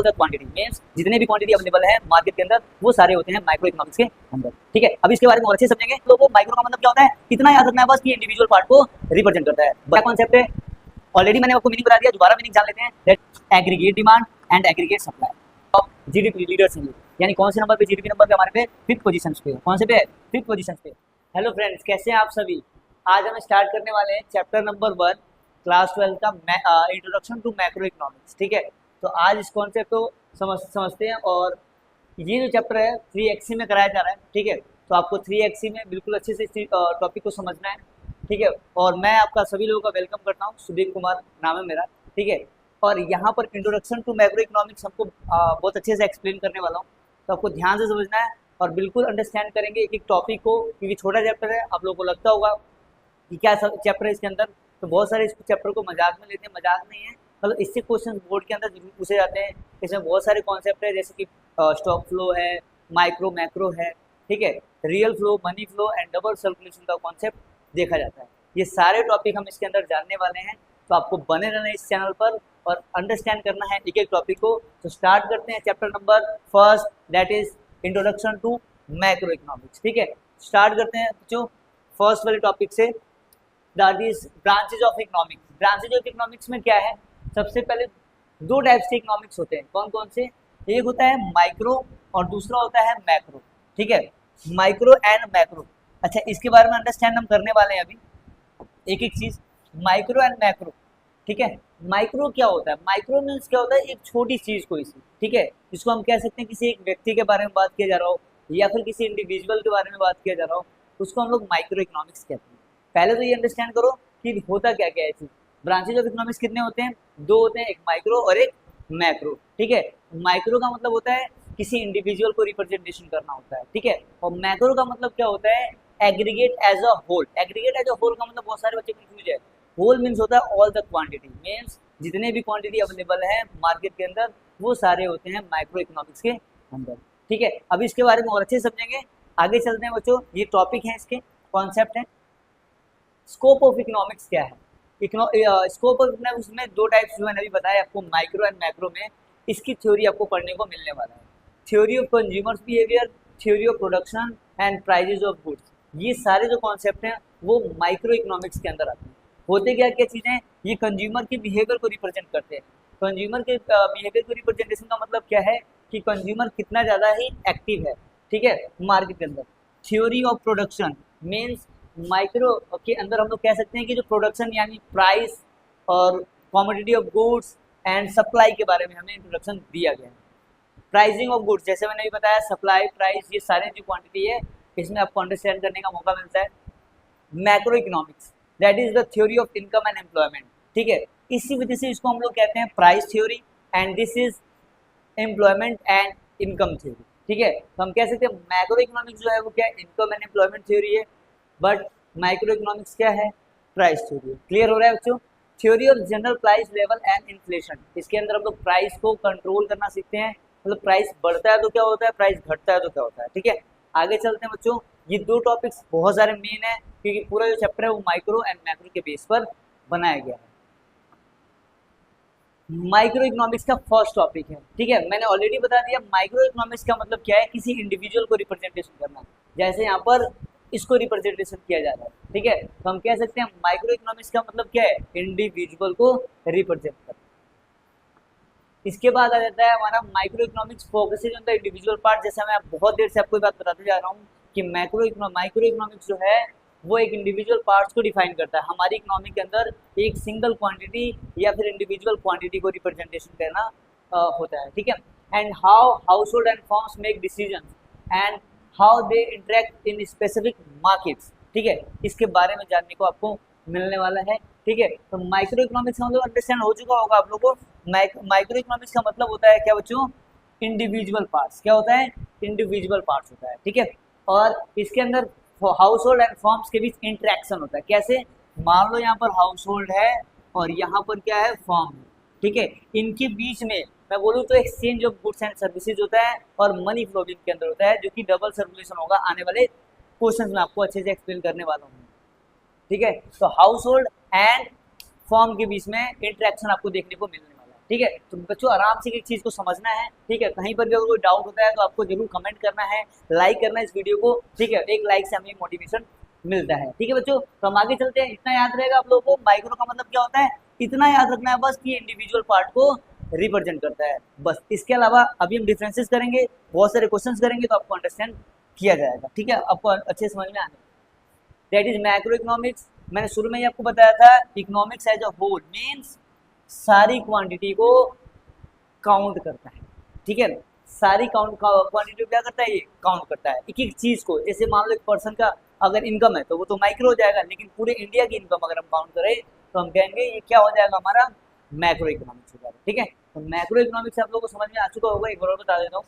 Quantity means जितने भी quantity available है मार्केट के अंदर वो सारे होते हैं माइक्रो इकोनॉमिक्स के अंदर। ठीक है, अब इसके बारे में और अच्छे से समझेंगे। तो वो माइक्रो का मतलब क्या होता है, इतना याद रखना है बस कि इंडिविजुअल पार्ट को रिप्रेजेंट करता है। बड़ा कॉन्सेप्ट है, ऑलरेडी मैंने आपको मीनिंग बता दिया, दोबारा मीनिंग जान लेते हैं। That aggregate demand and aggregate supply of GDP leaders in, यानी कौन से नंबर पे, जीडीपी नंबर पे हमारे पे 5th पोजीशन पे। कौन से पे है? 5th पोजीशन पे। हेलो फ्रेंड्स, कैसे हैं आप सभी? आज हम स्टार्ट करने वाले हैं चैप्टर नंबर 1 क्लास 12 का इंट्रोडक्शन टू मैक्रो इकोनॉमिक्स। ठीक है, तो आज इस कॉन्सेप्ट को समझते हैं। और ये जो चैप्टर है 3XC में कराया जा रहा है। ठीक है, तो आपको 3XC में बिल्कुल अच्छे से इस टॉपिक को समझना है। ठीक है, और मैं आपका सभी लोगों का वेलकम करता हूँ। सुदीप कुमार नाम है मेरा। ठीक है, और यहाँ पर इंट्रोडक्शन टू मैक्रो इकोनॉमिक्स हमको बहुत अच्छे से एक्सप्लेन करने वाला हूँ, तो आपको ध्यान से समझना है और बिल्कुल अंडरस्टैंड करेंगे एक एक टॉपिक को, क्योंकि छोटा चैप्टर है। आप लोगों को लगता होगा कि क्या चैप्टर है इसके अंदर, तो बहुत सारे इस चैप्टर को मजाक में लेते हैं। मजाक नहीं है, मतलब इससे क्वेश्चन बोर्ड के अंदर जरूर पूछे जाते हैं। इसमें बहुत सारे कॉन्सेप्ट है, जैसे कि स्टॉक फ्लो है, माइक्रो मैक्रो है। ठीक है, real flow, money flow and double circulation का कॉन्सेप्ट देखा जाता है। ये सारे टॉपिक हम इसके अंदर जानने वाले हैं, तो आपको बने रहना इस चैनल पर और अंडरस्टैंड करना है एक एक टॉपिक को। तो स्टार्ट करते हैं chapter number 1, that is introduction to macro economics. ठीक है, स्टार्ट करते हैं जो फर्स्ट वाले टॉपिक से, that is branches of economics. Branches of economics में क्या है? सबसे पहले दो टाइप्स के इकोनॉमिक्स होते हैं। कौन कौन से? एक होता है माइक्रो और दूसरा होता है मैक्रो। ठीक है, माइक्रो एंड मैक्रो। अच्छा, इसके बारे में अंडरस्टैंड हम करने वाले हैं अभी एक एक चीज, माइक्रो एंड मैक्रो। ठीक है, माइक्रो क्या होता है? माइक्रो मीन्स क्या होता है? एक छोटी चीज कोई सी। ठीक है, जिसको हम कह सकते हैं किसी एक व्यक्ति के बारे में बात किया जा रहा हो या फिर किसी इंडिविजुअल के बारे में बात किया जा रहा हो, उसको हम लोग माइक्रो इकोनॉमिक्स कहते हैं। पहले तो ये अंडरस्टैंड करो कि होता क्या क्या है चीज। ब्रांचेज ऑफ इकोनॉमिक्स कितने होते हैं? दो होते हैं, एक माइक्रो और एक मैक्रो। ठीक है, माइक्रो का मतलब होता है किसी इंडिविजुअल को रिप्रेजेंटेशन करना होता है। ठीक है, और मैक्रो का मतलब क्या होता है? Aggregate as a whole. Aggregate as a whole का मतलब बहुत सारे बच्चे कंफ्यूज है। होल मीन्स होता है ऑल द क्वांटिटी, मीन्स जितने भी क्वांटिटी अवेलेबल है मार्केट के अंदर वो सारे होते हैं माइक्रो इकोनॉमिक्स के अंदर। ठीक है, अभी इसके बारे में और अच्छे से समझेंगे। आगे चलते हैं बच्चों, ये टॉपिक है, इसके कॉन्सेप्ट है। स्कोप ऑफ इकोनॉमिक्स क्या है? स्कोप ऑफ इकोनॉमिक्स में दो टाइप्स जो मैंने अभी बताया आपको, माइक्रो एंड मैक्रो में। इसकी थ्योरी आपको पढ़ने को मिलने वाला है। Theory of consumers behaviour, theory of production and prizes of goods. ये सारे जो कॉन्सेप्ट हैं वो माइक्रो इकोनॉमिक्स के अंदर आते हैं। होते क्या क्या चीज़ें? ये कंज्यूमर के बिहेवियर को रिप्रेजेंट करते हैं। कंज्यूमर के बिहेवियर को रिप्रेजेंटेशन का मतलब क्या है कि कंज्यूमर कितना ज़्यादा ही एक्टिव है। ठीक है, मार्केट के अंदर। Theory of production means micro के अंदर हम लोग कह सकते हैं कि जो प्रोडक्शन यानी प्राइस और commodity of goods and supply के बारे में हमें इंट्रोडक्शन दिया गया है। प्राइसिंग ऑफ गुड्स, जैसे मैंने भी बताया, सप्लाई, प्राइस, ये सारे जो क्वांटिटी है इसमें आपको अंडरस्टैंड करने का मौका मिलता है। Macro economics, that is the theory of income and employment. ठीक है, इसी वजह से इसको हम लोग कहते हैं price theory and this is employment and income theory. ठीक है, तो हम कह सकते हैं मैक्रो इकोनॉमिक्स जो है वो क्या है? इनकम एंड एम्प्लॉयमेंट थ्योरी है, बट माइक्रो इकोनॉमिक्स क्या है? Price theory. क्लियर हो रहा है बच्चों? Theory of general price level and inflation, इसके अंदर हम लोग प्राइस को कंट्रोल करना सीखते हैं। मतलब प्राइस बढ़ता है तो क्या होता है, प्राइस घटता है तो क्या होता है। ठीक है, आगे चलते हैं बच्चों। ये दो टॉपिक्स बहुत सारे मेन है, क्योंकि पूरा जो चैप्टर है वो माइक्रो एंड मैक्रो के बेस पर बनाया गया है। माइक्रो इकोनॉमिक्स का फर्स्ट टॉपिक है। ठीक है, मैंने ऑलरेडी बता दिया माइक्रो इकोनॉमिक्स का मतलब क्या है? किसी इंडिविजुअल को रिप्रेजेंटेशन करना। जैसे यहाँ पर इसको रिप्रेजेंटेशन किया जा रहा है। ठीक है, तो हम कह सकते हैं माइक्रो इकोनॉमिक्स का मतलब क्या है? इंडिविजुअल को रिप्रेजेंट करना। इसके बाद आ जाता है हमारा micro economics focuses on the individual part. जैसे मैं बहुत देर से आपको बात बताते जा रहा हूँ कि माइक्रो इकोनॉमिक्स जो है वो एक इंडिविजुअल पार्ट्स को डिफाइन करता है। हमारी इकोनॉमी के अंदर एक सिंगल क्वांटिटी या फिर इंडिविजुअल क्वांटिटी को रिप्रेजेंटेशन करना होता है। ठीक है, and how house hold and firms make decision and how they interact in specific markets. ठीक है, इसके बारे में जानने को आपको मिलने वाला है। ठीक है, तो माइक्रो इकोनॉमिक्स का मतलब अंडरस्टैंड हो चुका होगा आप लोगों को। माइक्रो इकोनॉमिक्स का मतलब होता है क्या बच्चों? Individual parts. क्या होता है? इंडिविजुअल पार्ट्स होता है। ठीक है, और इसके अंदर हाउस होल्ड एंड फर्म्स के बीच इंटरेक्शन होता है। कैसे? मान लो यहाँ पर हाउस होल्ड है और यहाँ पर क्या है? फर्म है। ठीक है, इनके बीच में मैं बोलूँ तो exchange of goods and services होता है और मनी फ्लो भी इनके अंदर होता है, जो कि डबल सर्कुलेशन होगा। आने वाले क्वेश्चन में आपको अच्छे से एक्सप्लेन करने वाला हूँ। ठीक है, तो हाउस होल्ड एंड फर्म के बीच में इंटरेक्शन आपको देखने को मिलने वाला है। ठीक है। तो बच्चों आराम से एक चीज को समझना है, ठीक है। कहीं पर भी अगर कोई डाउट होता है तो आपको जरूर कमेंट करना है, लाइक करना है इस वीडियो को, ठीक है। एक लाइक से हमें मोटिवेशन मिलता है, ठीक है बच्चों। तो हम आगे चलते हैं। इतना याद रहेगा आप लोगों को, माइक्रो का मतलब क्या होता है, इतना याद रखना है बस कि इंडिविजुअल पार्ट को रिप्रेजेंट करता है, बस। इसके अलावा अभी हम डिफरेंसेस करेंगे, बहुत सारे क्वेश्चंस करेंगे तो आपको अंडरस्टैंड किया जाएगा, ठीक है, आपको अच्छे समझ में आने। That is macro economics. मैंने शुरू में ही आपको बताया था, economics as a whole means सारी क्वांटिटी को काउंट करता है, ठीक है। सारी क्वांटिटी क्या करता है, ये काउंट करता है एक एक चीज को। जैसे मान लो एक पर्सन का अगर इनकम है तो वो तो माइक्रो हो जाएगा, लेकिन पूरे इंडिया की इनकम अगर हम काउंट करें तो हम कहेंगे ये क्या हो जाएगा, हमारा मैक्रो इकोनॉमिक्स हो जाएगा, ठीक है। तो मैक्रो इकोनॉमिक्स आप लोगों को समझ में आ चुका होगा, एक बार और बता देता हूँ।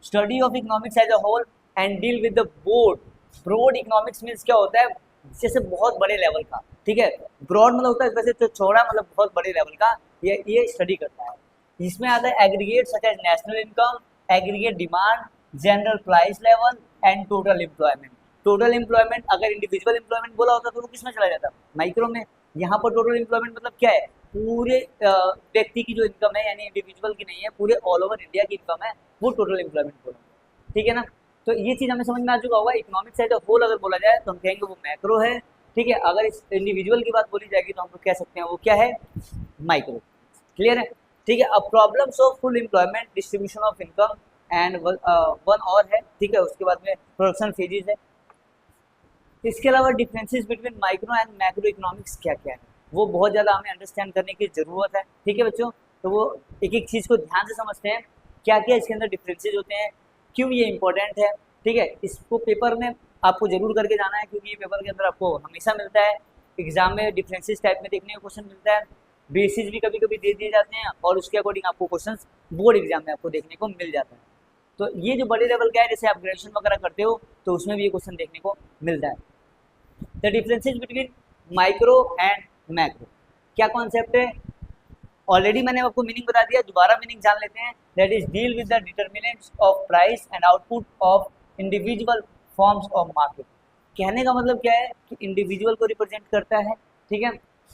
Study of economics as a whole and deal with the broad. Broad economics means क्या होता है, जैसे बहुत बड़े लेवल का, ठीक है। ब्रॉड मतलब होता है वैसे तो चौड़ा, मतलब बहुत बड़े लेवल का, ये स्टडी करता है। इसमें आता है aggregate such as national income, aggregate demand, general price level and total employment. Total employment अगर इंडिविजुअल एम्प्लॉयमेंट बोला होता तो वो किसमें चला जाता, माइक्रो में। यहाँ पर टोटल एम्प्लॉयमेंट मतलब क्या है, पूरे व्यक्ति की जो इनकम है, यानी इंडिविजुअल की नहीं है, पूरे ऑल ओवर इंडिया की इनकम है, वो टोटल एम्प्लॉयमेंट बोलेंगे, ठीक है ना। तो ये चीज हमें समझ में आ चुका होगा। इकोनॉमिक्स एज अ होल अगर बोला जाए तो हम कहेंगे वो मैक्रो है, ठीक है। अगर इस इंडिविजुअल की बात बोली जाएगी तो हम लोग कह सकते हैं वो क्या है, माइक्रो। क्लियर है, ठीक है। अब problems of full employment, distribution of income and one और है, ठीक है। उसके बाद में प्रोडक्शन फेजेस है। इसके अलावा differences between micro and macro economics क्या क्या है, वो बहुत ज़्यादा हमें अंडरस्टैंड करने की ज़रूरत है, ठीक है बच्चों। तो वो एक एक चीज़ को ध्यान से समझते हैं, क्या क्या इसके अंदर डिफरेंसेज होते हैं, क्यों ये इंपॉर्टेंट है, ठीक है। इसको पेपर में आपको जरूर करके जाना है, क्योंकि ये पेपर के अंदर आपको हमेशा मिलता है। एग्जाम में डिफरेंसेस टाइप में देखने का क्वेश्चन मिलता है, बेसिस भी कभी कभी दे दिए जाते हैं, और उसके अकॉर्डिंग आपको क्वेश्चन बोर्ड एग्जाम में आपको देखने को मिल जाता है। तो ये जो बड़े लेवल का है, जैसे आप ग्रेजुएशन वगैरह करते हो तो उसमें भी ये क्वेश्चन देखने को मिलता है। The differences between micro and macro, क्या कॉन्सेप्ट है, ऑलरेडी मैंने आपको मीनिंग बता दिया, दोबारा मीनिंग जान लेते हैं। That is deal with the determinants of price and output of individual forms of market. कहने का मतलब क्या है कि इंडिविजुअल को रिप्रेजेंट करता है, ठीक है।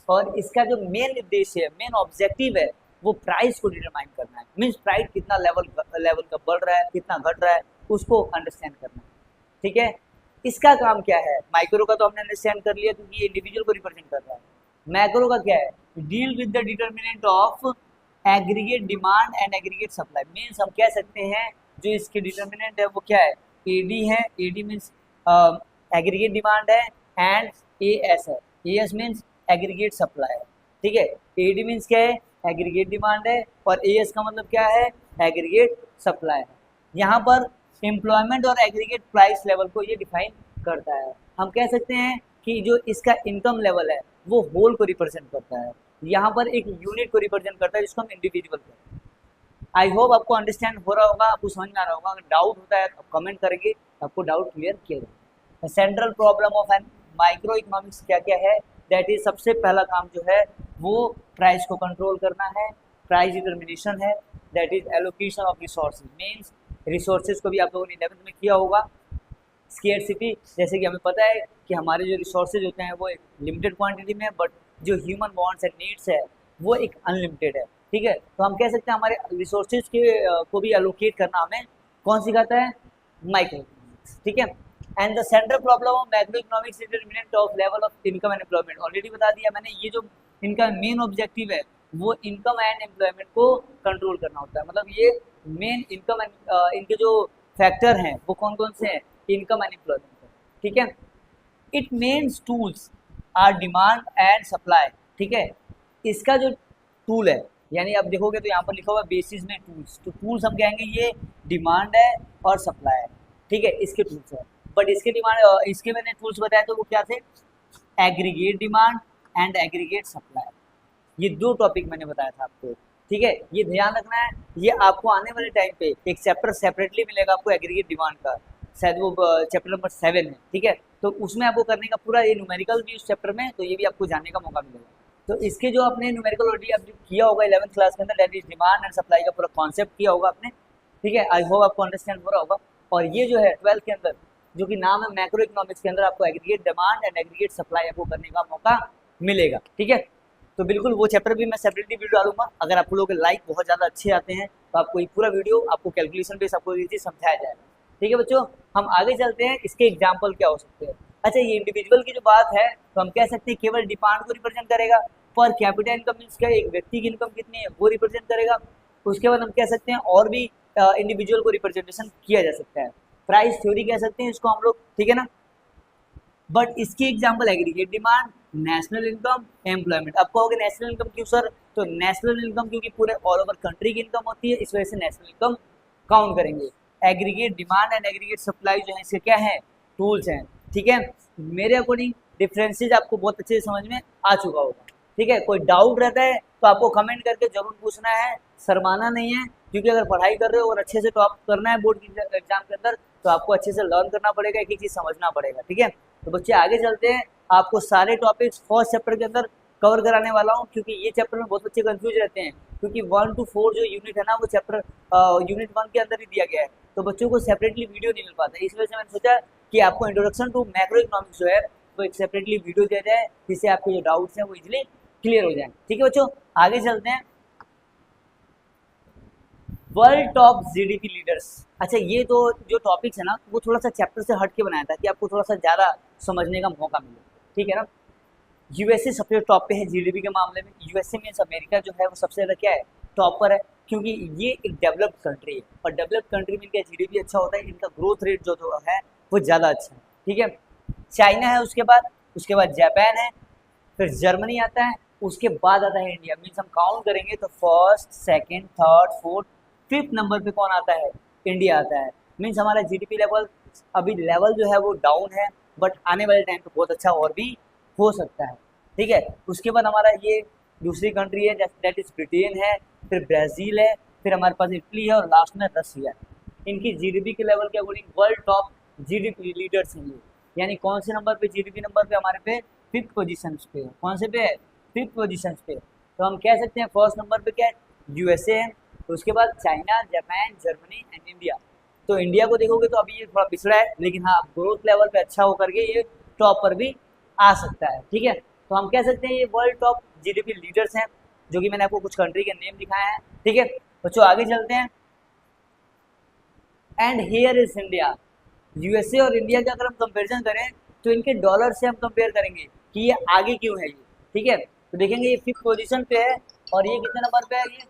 और इसका जो मेन उद्देश्य है, मेन ऑब्जेक्टिव है, वो प्राइस को डिटरमाइन करना है। मीन्स प्राइस कितना लेवल का बढ़ रहा है, कितना घट रहा है, उसको अंडरस्टैंड करना है, ठीक है। इसका काम क्या है, माइक्रो का तो हमने अंडरस्टैंड कर लिया क्योंकि ये इंडिविजुअल को रिप्रेजेंट कर रहा है। मैक्रो का क्या है, deal with the determinant of aggregate demand and aggregate supply. Means हम कह सकते हैं जो इसके डिटर्मिनेंट है वो क्या है, एडी है। एडी मीन्स एग्रीगेट डिमांड है, एंड एएस है। एएस मीन्स एग्रीगेट सप्लाई है, ठीक है। एडी मीन्स क्या है, एग्रीगेट डिमांड है, और एएस का मतलब क्या है, एग्रीगेट सप्लाई है। यहाँ पर एम्प्लॉयमेंट और एग्रीगेट प्राइस लेवल को ये डिफाइन करता है। हम कह सकते हैं कि जो इसका इनकम लेवल है वो होल को रिप्रेजेंट करता है, यहाँ पर एक यूनिट को रिप्रेजेंट करता है जिसको हम इंडिविजुअल कहते हैं। आई होप आपको अंडरस्टैंड हो रहा होगा, आपको समझ में आ रहा होगा। अगर डाउट होता है तो कमेंट करके आपको डाउट क्लियर किया जाए। Central problem of an micro economics क्या क्या है, दैट इज सबसे पहला काम जो है वो प्राइस को कंट्रोल करना है, प्राइस डिटर्मिनेशन है। That is allocation of resources, means resources को भी आप लोगों ने 11th में किया होगा। स्केर्सिटी, जैसे कि हमें पता है कि हमारे जो रिसोर्सेज होते हैं वो एक लिमिटेड क्वांटिटी में, बट जो ह्यूमन वांट्स एंड नीड्स है वो एक अनलिमिटेड है, ठीक है। तो हम कह सकते हैं हमारे रिसोर्सेज के को भी एलोकेट करना हमें कौन सिखाता है, माइक्रो इकोनॉमिक्स, ठीक है। And the central problem of macro economics is determinant of level of income and employment. Already बता दिया मैंने, ये जो इनका मेन ऑब्जेक्टिव है वो इनकम एंड एम्प्लॉयमेंट को कंट्रोल करना होता है। मतलब ये मेन इनकम एंड इनके जो फैक्टर हैं वो कौन कौन से हैं, इनकम एंड एम्प्लॉयमेंट, ठीक है। It means tools are demand and supply, ठीक है। इसका जो टूल है, यानी आप देखोगे तो यहाँ पर लिखा हुआ है बेसिस में टूल्स, तो टूल्स हम कहेंगे ये डिमांड है और सप्लाई है, ठीक है, इसके टूल्स है। बट इसके डिमांड, इसके मैंने टूल्स बताया तो वो क्या थे, aggregate demand and aggregate supply. ये दो टॉपिक मैंने बताया था आपको, ठीक है। ये ध्यान रखना है, ये आपको आने वाले टाइम पे एक चैप्टर सेपरेटली मिलेगा आपको एग्रीगेट डिमांड का, शायद वो चैप्टर नंबर 7 है, ठीक है। तो उसमें आपको करने का पूरा ये न्यूमेरिकल भी उस चैप्टर में, तो ये भी आपको जानने का मौका मिलेगा। तो इसके जो आपने न्यूमेरिकल ऑलरेडी आप किया होगा 11th क्लास के अंदर, that is demand and supply का पूरा कॉन्सेप्ट किया होगा आपने, ठीक है। आई होप आपको अंडरस्टैंड हो रहा होगा। और ये जो है 12th के अंदर जो कि नाम है मैक्रो इकोनॉमिक्स के अंदर आपको aggregate demand and aggregate supply आपको करने का मौका मिलेगा, ठीक है। तो बिल्कुल वो चैप्टर भी मैं सेपरेटली वीडियो डालूंगा। अगर आप लोगों के लाइक बहुत ज़्यादा अच्छे आते हैं तो आपको ये पूरा वीडियो आपको कैलकुलेशन बेस आपको ये चीज़ समझाया जाएगा। ठीक है बच्चों, हम आगे चलते हैं, इसके एग्जाम्पल क्या हो सकते हैं। अच्छा, ये इंडिविजुअल की जो बात है तो हम कह सकते हैं केवल डिमांड को रिप्रेजेंट करेगा। पर कैपिटल इनकम मीन्स क्या, एक व्यक्ति की इनकम कितनी है वो रिप्रेजेंट करेगा। उसके बाद हम कह सकते हैं और भी इंडिविजुअल को रिप्रेजेंटेशन किया जा सकता है, प्राइस थ्योरी कह सकते हैं इसको हम लोग, ठीक है ना। बट इसकी example aggregate demand, national income, employment. अब कहोगे नेशनल इनकम क्यों सर, तो नेशनल इनकम क्योंकि पूरे ऑल ओवर कंट्री की इनकम होती है, इस वजह से नेशनल इनकम काउंट करेंगे। Aggregate demand and aggregate supply जो है इसके क्या है, टूल्स हैं। ठीक है, मेरे अकॉर्डिंग डिफरेंसेज आपको बहुत अच्छे से समझ में आ चुका होगा। ठीक है, कोई डाउट रहता है तो आपको कमेंट करके जरूर पूछना है, शर्माना नहीं है, क्योंकि अगर पढ़ाई कर रहे हो और अच्छे से टॉप करना है बोर्ड की एग्जाम के अंदर तो आपको अच्छे से लर्न करना पड़ेगा, एक एक चीज समझना पड़ेगा। ठीक है, तो बच्चे आगे चलते हैं, आपको सारे टॉपिक्स फर्स्ट चैप्टर के अंदर कवर कराने वाला हूँ, क्योंकि ये चैप्टर में बहुत बच्चे कंफ्यूज रहते हैं, क्योंकि 1 to 4 जो यूनिट है ना वो चैप्टर यूनिट 1 के अंदर ही दिया गया है, तो बच्चों को सेपरेटली वीडियो नहीं मिल पाता। इस वजह से मैंने सोचा कि आपको इंट्रोडक्शन टू मैक्रो इकोनॉमिक्स जो है वो एक सेपरेटली वीडियो दिया जाए, जिससे आपके जो डाउट्स हैं वो इजिली क्लियर हो जाए। ठीक है बच्चों, आगे चलते हैं। World top GDP leaders. अच्छा, ये तो जो टॉपिक्स है ना वो थोड़ा सा चैप्टर से हट के बनाया था कि आपको थोड़ा सा ज़्यादा समझने का मौका मिले। ठीक है ना, यूएसए सबसे टॉप पे है जीडीपी के मामले में। यूएसए मीन्स अमेरिका जो है वो सबसे ज़्यादा क्या है, टॉप पर है, क्योंकि ये एक डेवलप्ड कंट्री है और डेवलप्ड कंट्री में इनका जीडीपी अच्छा होता है, इनका ग्रोथ रेट जो है वो ज़्यादा अच्छा है। ठीक है, चाइना है उसके बाद जापान है, फिर जर्मनी आता है, उसके बाद आता है इंडिया। मीन्स हम काउंट करेंगे तो first, second, third, fourth, fifth number पे कौन आता है, इंडिया आता है। मीन्स हमारा जीडीपी लेवल अभी लेवल जो है वो डाउन है, बट आने वाले टाइम पे बहुत अच्छा और भी हो सकता है। ठीक है, उसके बाद हमारा ये दूसरी कंट्री है दैट इज ब्रिटेन है, फिर ब्राज़ील है, फिर हमारे पास इटली है और लास्ट में रसिया है। इनकी जीडीपी के लेवल के according world top GDP leaders हैं ये, यानी कौन से नंबर पे, जीडीपी नंबर पे हमारे पे फिफ्थ पोजीशन पे है। कौन से पे है, फिफ्थ पोजीशन पे। तो हम कह सकते हैं फर्स्ट नंबर पे क्या है, यूएसए है, तो उसके बाद China, Japan, Germany and India. तो इंडिया को देखोगे तो अभी ये थोड़ा पिछड़ा है, लेकिन हाँ ग्रोथ लेवल पे अच्छा होकर के ये टॉप पर भी आ सकता है। ठीक है, तो हम कह सकते हैं ये वर्ल्ड टॉप जीडीपी लीडर्स हैं, जो कि मैंने आपको कुछ कंट्री के नेम दिखाए हैं। ठीक है बच्चों, आगे चलते हैं। And here is India. USA और इंडिया का अगर हम कंपेरिजन करें तो इनके डॉलर से हम कंपेयर करेंगे कि ये आगे क्यों है ये। ठीक है, तो देखेंगे ये फिफ्थ पोजीशन पे है और ये कितने नंबर पे है, ये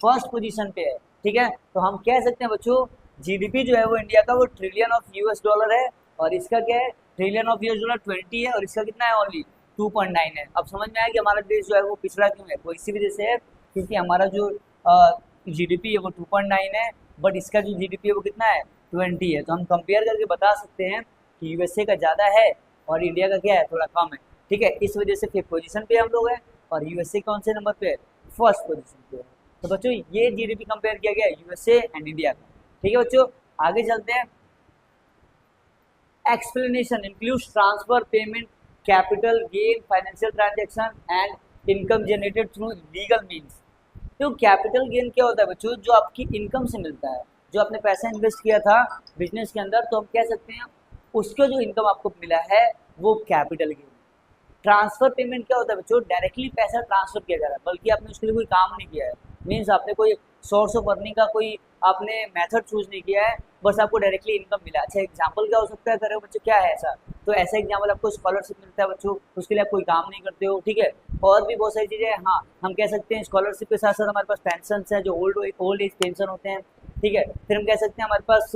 फर्स्ट पोजीशन पे है। ठीक है, तो हम कह सकते हैं बच्चों जीडीपी जो है वो इंडिया का वो ट्रिलियन ऑफ यूएस डॉलर है, और इसका क्या है, ट्रिलियन ऑफ यूएस डॉलर 20 है, और इसका कितना है, ओनली 2.9 है। अब समझ में आया कि हमारा देश जो है वो पिछड़ा क्यों है, वो इसी वजह से है क्योंकि हमारा जो जीडीपी है वो 2.9 है, बट इसका जो जीडीपी है वो कितना है, 20 है। तो हम कंपेयर करके बता सकते हैं कि यूएसए का ज़्यादा है और इंडिया का क्या है, थोड़ा कम है। ठीक है, इस वजह से फिफ्थ पोजीशन पे हम लोग हैं और यूएसए कौन से नंबर पे है, फर्स्ट पोजीशन पे है। तो बच्चों ये जीडीपी कंपेयर किया गया यूएसए एंड इंडिया का। ठीक है बच्चों, आगे चलते हैं। Explanation includes transfer, payment, capital gain, financial transaction and income generated through legal means. तो कैपिटल गेन क्या होता है बच्चों, जो आपकी इनकम से मिलता है, जो आपने पैसा इन्वेस्ट किया था बिजनेस के अंदर, तो हम कह सकते हैं उसका जो इनकम आपको मिला है वो कैपिटल गेन। ट्रांसफर पेमेंट क्या होता है बच्चों, डायरेक्टली पैसा ट्रांसफर किया जा रहा है, बल्कि आपने उसके लिए कोई काम नहीं किया है। मीन्स आपने कोई सोर्स ऑफ अर्निंग का कोई आपने मेथड चूज नहीं किया है, बस आपको डायरेक्टली इनकम मिला। अच्छा, एग्जांपल क्या हो सकता है, करे बच्चों क्या है ऐसा, तो ऐसा एग्जांपल आपको स्कॉलरशिप मिलता है बच्चों, उसके लिए आप कोई काम नहीं करते हो। ठीक है, और भी बहुत सारी चीज़ें। हाँ, हम कह सकते हैं स्कॉलरशिप के साथ साथ हमारे पास पेंशन है, जो ओल्ड एज पेंशन होते हैं। ठीक है, फिर हम कह सकते हैं हमारे पास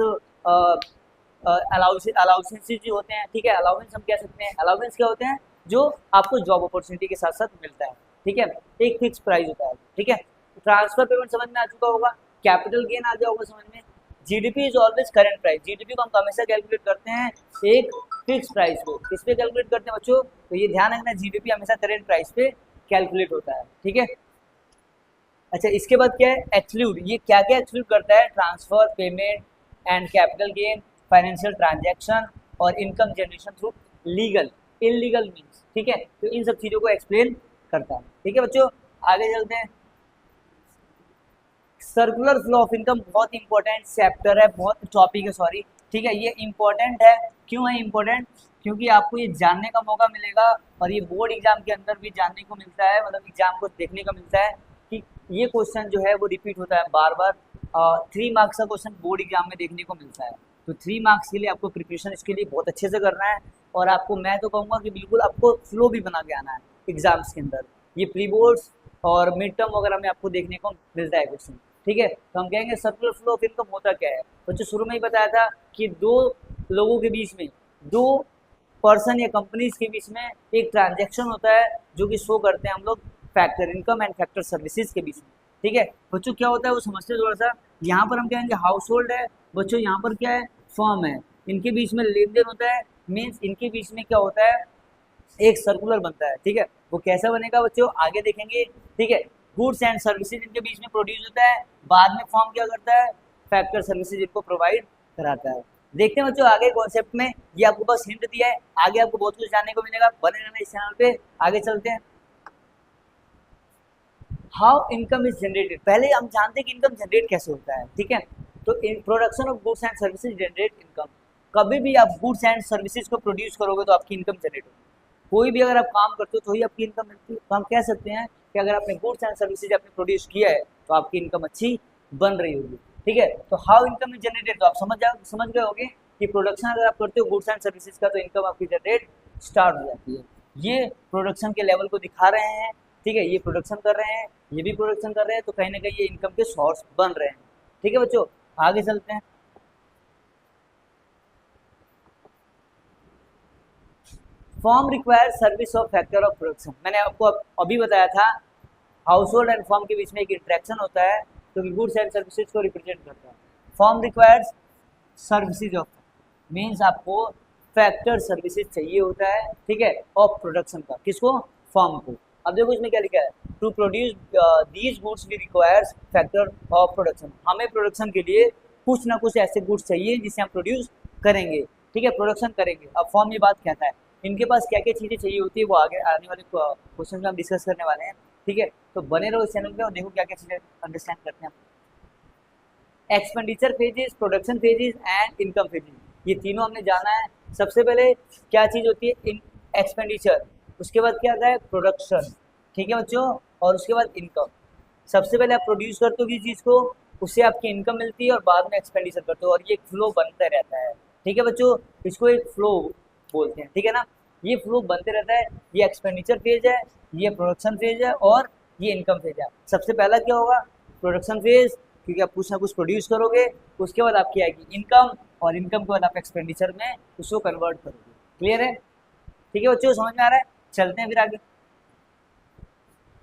अलाउंसेस जो होते हैं। ठीक है, अलाउंस हम कह सकते हैं, अलाउंस क्या होते हैं, जो आपको जॉब अपॉर्चुनिटी के साथ साथ मिलता है। ठीक है, एक फिक्स प्राइस होता है। ठीक है, ट्रांसफर पेमेंट समझ में आ चुका होगा, कैपिटल गेन आ गया होगा समझ में। GDP is always current price, GDP को हम हमेशा कैलकुलेट करते हैं एक फिक्स प्राइस को। किस पे कैलकुलेट करते हैं बच्चों, तो ये ध्यान रखना, जीडीपी हमेशा करंट प्राइस पे कैलकुलेट होता है। ठीक है, अच्छा इसके बाद क्या है, एक्सक्लूड। ये क्या क्या एक्सक्लूड करता है, transfer, payment and capital gain, financial transaction और income generation through legal, illegal means. ठीक है, तो इन सब चीज़ों को एक्सप्लेन करता है। ठीक है बच्चों, आगे चलते हैं। सर्कुलर फ्लो ऑफ इनकम बहुत इंपॉर्टेंट चैप्टर है, बहुत टॉपिक है, सॉरी। ठीक है, ये इंपॉर्टेंट है, क्यों है इंपॉर्टेंट, क्योंकि आपको ये जानने का मौका मिलेगा और ये बोर्ड एग्जाम के अंदर भी जानने को मिलता है, मतलब एग्जाम को देखने का मिलता है कि ये क्वेश्चन जो है वो रिपीट होता है बार बार। 3 मार्क्स का क्वेश्चन बोर्ड एग्जाम में देखने को मिलता है, तो 3 मार्क्स के लिए आपको प्रिपरेशन इसके लिए बहुत अच्छे से करना है। और आपको मैं तो कहूँगा कि बिल्कुल आपको फ्लो भी बना के आना है एग्जाम्स के अंदर। ये प्री बोर्ड्स और मिड टर्म वगैरह में आपको देखने को मिलता है क्वेश्चन, ठीक है। तो हम कहेंगे सर्कुलर फ्लो ऑफ इनकम होता क्या है। बच्चों शुरू में ही बताया था कि दो लोगों के बीच में, दो पर्सन या कंपनीज के बीच में एक ट्रांजैक्शन होता है जो कि शो करते हैं हम लोग factor income and factor services के बीच में, ठीक है। बच्चों क्या होता है वो समझते हैं थोड़ा सा। यहाँ पर हम कहेंगे हाउस होल्ड है, बच्चों यहाँ पर क्या है, फर्म है, इनके बीच में लेन देन होता है, मीन्स इनके बीच में क्या होता है, एक सर्कुलर बनता है, ठीक है। वो कैसा बनेगा बच्चों आगे देखेंगे, ठीक है। गुड्स एंड सर्विसेज इनके बीच में प्रोड्यूस होता है, बाद में फर्म क्या करता है, फैक्टर सर्विसेज इनको प्रोवाइड कराता है। देखते हैं बच्चों आगे कॉन्सेप्ट में, ये आपको बस हिंट दिया है, आगे आपको बहुत कुछ जानने को मिलेगा, बने रहना इस चैनल पे। आगे चलते हैं। हाउ इनकम इज जनरेटेड, पहले हम जानते हैं कि इनकम जनरेट कैसे होता है, ठीक है। तो in production of goods and services generate income. कभी भी आप गुड्स एंड सर्विसेज को प्रोड्यूस करोगे तो आपकी इनकम जनरेट होगी। कोई भी अगर आप काम करते हो तो ही आपकी इनकम मिलती है। तो हम कह सकते हैं कि अगर आपने गुड्स एंड सर्विसेज आपने प्रोड्यूस किया है तो आपकी इनकम अच्छी बन रही होगी, ठीक है। तो हाउ इनकम इज जनरेटेड, तो आप समझ गए होंगे कि प्रोडक्शन अगर आप करते हो गुड्स एंड सर्विसेज का तो इनकम आपकी जनरेट स्टार्ट हो जाती है। ये प्रोडक्शन के लेवल को दिखा रहे हैं, ठीक है। ये प्रोडक्शन कर रहे हैं, ये भी प्रोडक्शन कर रहे हैं, तो कहीं ना कहीं ये इनकम के सोर्स बन रहे हैं, ठीक है बच्चों। आगे चलते हैं। Firm require service of factor of production, मैंने आपको अभी बताया था हाउस होल्ड एंड फर्म के बीच में एक इंट्रैक्शन होता है जो कि गुड्स एंड सर्विसेज को रिप्रेजेंट करता है। Firm requires services of, means आपको फैक्टर सर्विसेज चाहिए होता है, ठीक है, ऑफ प्रोडक्शन का, किसको, फर्म को। अब देखो इसमें क्या लिखा है, to produce these goods we requires factor of production, हमें प्रोडक्शन के लिए कुछ ना कुछ ऐसे गुड्स चाहिए जिसे हम प्रोड्यूस करेंगे, ठीक है, प्रोडक्शन करेंगे। अब फर्म ये बात कहता है इनके पास क्या क्या चीज़ें चाहिए होती है, वो आगे आने वाले क्वेश्चन में हम डिस्कस करने वाले हैं, ठीक है। तो बने रहो इस चैनल पे और देखो क्या क्या चीज़ें अंडरस्टैंड करते हैं हम। Expenditure phases, production phases and income phases, ये तीनों हमने जाना है। सबसे पहले क्या चीज़ होती है, इन एक्सपेंडिचर, उसके बाद क्या आता है प्रोडक्शन, ठीक है बच्चों, और उसके बाद इनकम। सबसे पहले आप प्रोड्यूस करते हो किसी चीज़ को, उससे आपकी इनकम मिलती है और बाद में एक्सपेंडिचर करते हो, और ये एक फ्लो बनता रहता है, ठीक है बच्चों। इसको एक फ्लो बोलते हैं, ठीक है ना। ये फ्लो बनते रहता है, ये एक्सपेंडिचर फेज है, ये प्रोडक्शन फेज है और ये इनकम फेज है। सबसे पहला क्या होगा, प्रोडक्शन फेज, क्योंकि आप कुछ ना कुछ प्रोड्यूस करोगे, उसके बाद आपकी आएगी इनकम, और इनकम के बाद आप एक्सपेंडिचर में उसको कन्वर्ट करोगे। क्लियर है, ठीक है बच्चों, समझ में आ रहा है। चलते हैं फिर आगे।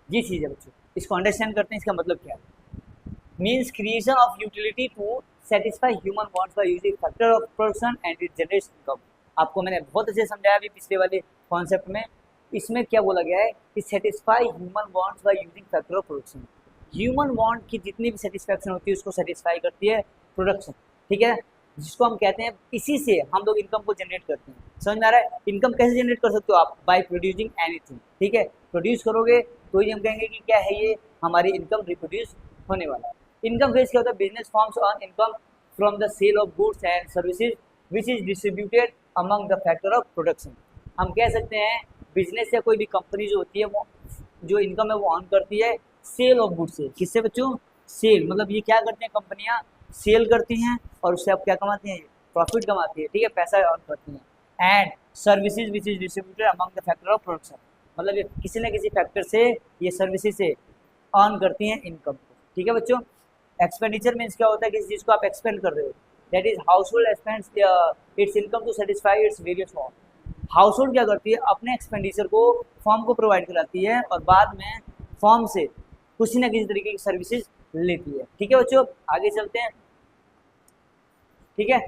ये चीज़ है बच्चों, इसको अंडरस्टैंड करते हैं, इसका मतलब क्या है। Means creation of utility to satisfy human wants by using factor of production and it generates income. आपको मैंने बहुत अच्छे समझाया अभी पिछले वाले कॉन्सेप्ट में। इसमें क्या बोला गया है कि satisfy human wants by using factor of production. Human want की जितनी भी सेटिस्फैक्शन होती है उसको सेटिस्फाई करती है प्रोडक्शन, ठीक है, जिसको हम कहते हैं, इसी से हम लोग इनकम को जनरेट करते हैं। समझ में आ रहा है। इनकम कैसे जनरेट कर सकते हो आप, बाय प्रोड्यूसिंग एनीथिंग, ठीक है। प्रोड्यूस करोगे तो ही हम कहेंगे कि क्या है ये, हमारी इनकम रिप्रोड्यूस होने वाला है। इनकम फेज क्या होता है, business firms earn income from the sale of goods and services which is distributed among the factor of production. हम कह सकते हैं बिजनेस या कोई भी कंपनी जो होती है वो जो इनकम है वो अर्न करती है सेल ऑफ गुड्स से। किससे बच्चों, सेल, मतलब ये क्या करते हैं कंपनियां, सेल करती हैं और उससे आप क्या कमाती हैं, प्रॉफिट कमाती है, ठीक है, पैसा अर्न करती हैं। And services which is distributed among the factor of production, मतलब ये किसी न किसी फैक्टर से ये सर्विसेज से अर्न करती हैं इनकम को, ठीक है बच्चों। एक्सपेंडिचर मीन्स क्या होता है, किसी चीज़ को आप एक्सपेंड कर रहे हो, that is household expends its income to satisfy its various form. Household क्या करती है, अपने एक्सपेंडिचर को फॉर्म को प्रोवाइड कराती है और बाद में फॉर्म से किसी न किसी तरीके की सर्विसेज लेती है, ठीक है बच्चों। आगे चलते हैं, ठीक है।